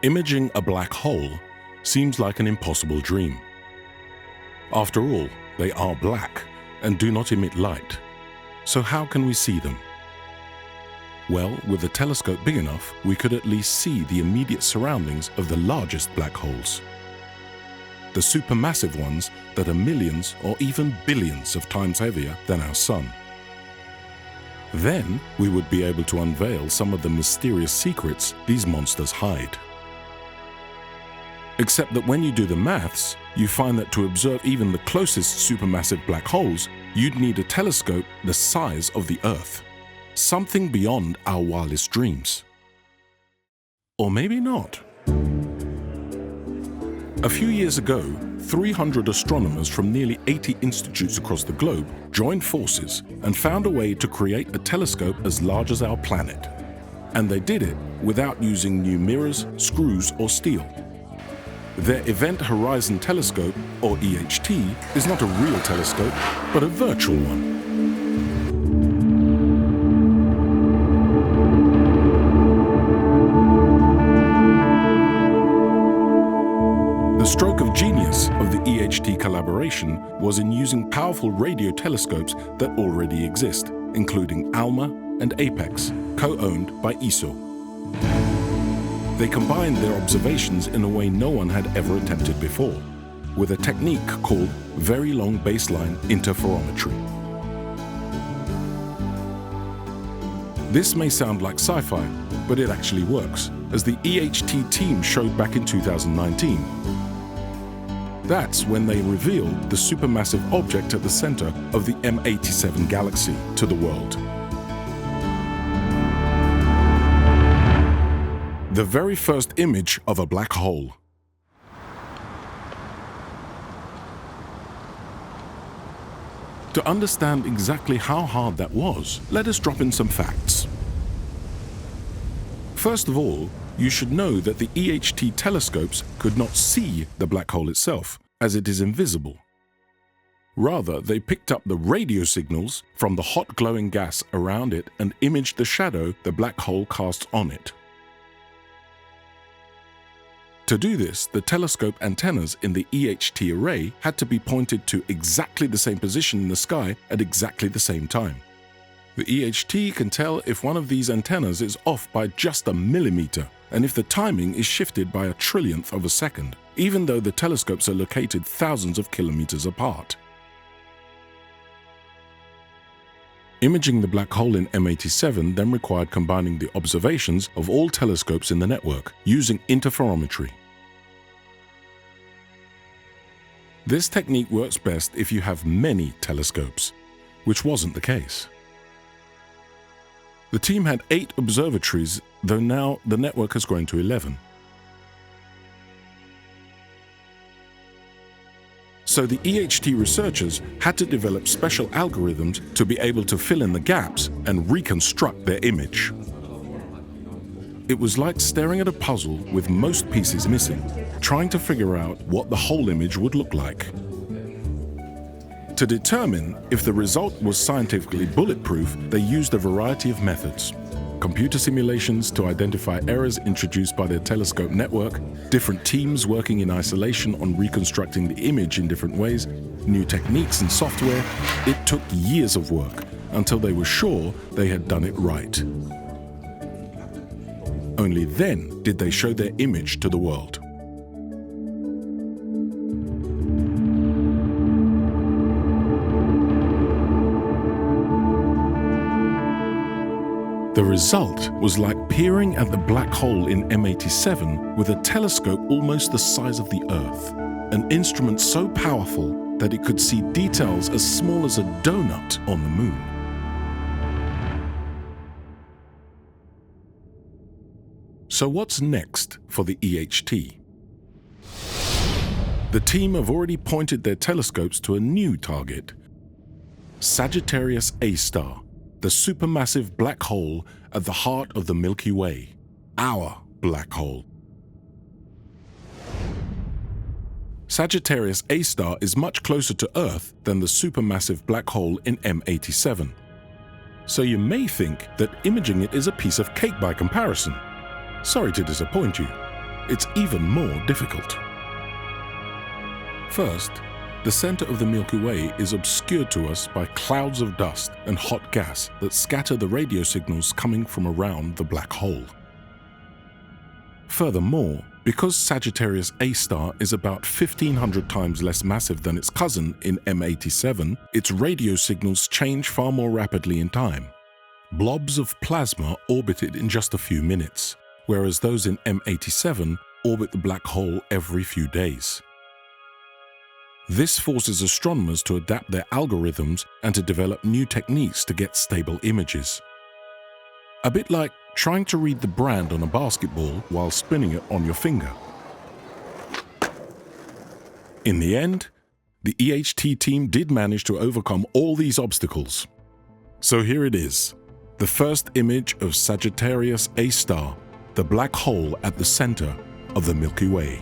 Imaging a black hole seems like an impossible dream. After all, they are black and do not emit light. So how can we see them? Well, with a telescope big enough, we could at least see the immediate surroundings of the largest black holes. The supermassive ones that are millions or even billions of times heavier than our Sun. Then we would be able to unveil some of the mysterious secrets these monsters hide. Except that when you do the maths, you find that to observe even the closest supermassive black holes, you'd need a telescope the size of the Earth. Something beyond our wildest dreams. Or maybe not. A few years ago, 300 astronomers from nearly 80 institutes across the globe joined forces and found a way to create a telescope as large as our planet. And they did it without using new mirrors, screws, or steel. Their Event Horizon Telescope, or EHT, is not a real telescope, but a virtual one. The stroke of genius of the EHT collaboration was in using powerful radio telescopes that already exist, including ALMA and APEX, co-owned by ESO. They combined their observations in a way no one had ever attempted before, with a technique called very long baseline interferometry. This may sound like sci-fi, but it actually works, as the EHT team showed back in 2019. That's when they revealed the supermassive object at the center of the M87 galaxy to the world. The very first image of a black hole. To understand exactly how hard that was, let us drop in some facts. First of all, you should know that the EHT telescopes could not see the black hole itself, as it is invisible. Rather, they picked up the radio signals from the hot glowing gas around it and imaged the shadow the black hole casts on it. To do this, the telescope antennas in the EHT array had to be pointed to exactly the same position in the sky at exactly the same time. The EHT can tell if one of these antennas is off by just a millimeter, and if the timing is shifted by a trillionth of a second, even though the telescopes are located thousands of kilometers apart. Imaging the black hole in M87 then required combining the observations of all telescopes in the network using interferometry. This technique works best if you have many telescopes, which wasn't the case. The team had 8 observatories, though now the network has grown to 11. So the EHT researchers had to develop special algorithms to be able to fill in the gaps and reconstruct their image. It was like staring at a puzzle with most pieces missing, trying to figure out what the whole image would look like. To determine if the result was scientifically bulletproof, they used a variety of methods. Computer simulations to identify errors introduced by their telescope network, different teams working in isolation on reconstructing the image in different ways, new techniques and software. It took years of work until they were sure they had done it right. Only then did they show their image to the world. The result was like peering at the black hole in M87 with a telescope almost the size of the Earth, an instrument so powerful that it could see details as small as a donut on the moon. So what's next for the EHT? The team have already pointed their telescopes to a new target, Sagittarius A star, the supermassive black hole at the heart of the Milky Way, our black hole. Sagittarius A star is much closer to Earth than the supermassive black hole in M87. So you may think that imaging it is a piece of cake by comparison. Sorry to disappoint you. it's even more difficult. First, the center of the Milky Way is obscured to us by clouds of dust and hot gas that scatter the radio signals coming from around the black hole. Furthermore, because Sagittarius A star is about 1,500 times less massive than its cousin in M87, its radio signals change far more rapidly in time. Blobs of plasma orbit it in just a few minutes, whereas those in M87 orbit the black hole every few days. This forces astronomers to adapt their algorithms and to develop new techniques to get stable images. A bit like trying to read the brand on a basketball while spinning it on your finger. In the end, the EHT team did manage to overcome all these obstacles. So here it is, the first image of Sagittarius A star, the black hole at the center of the Milky Way.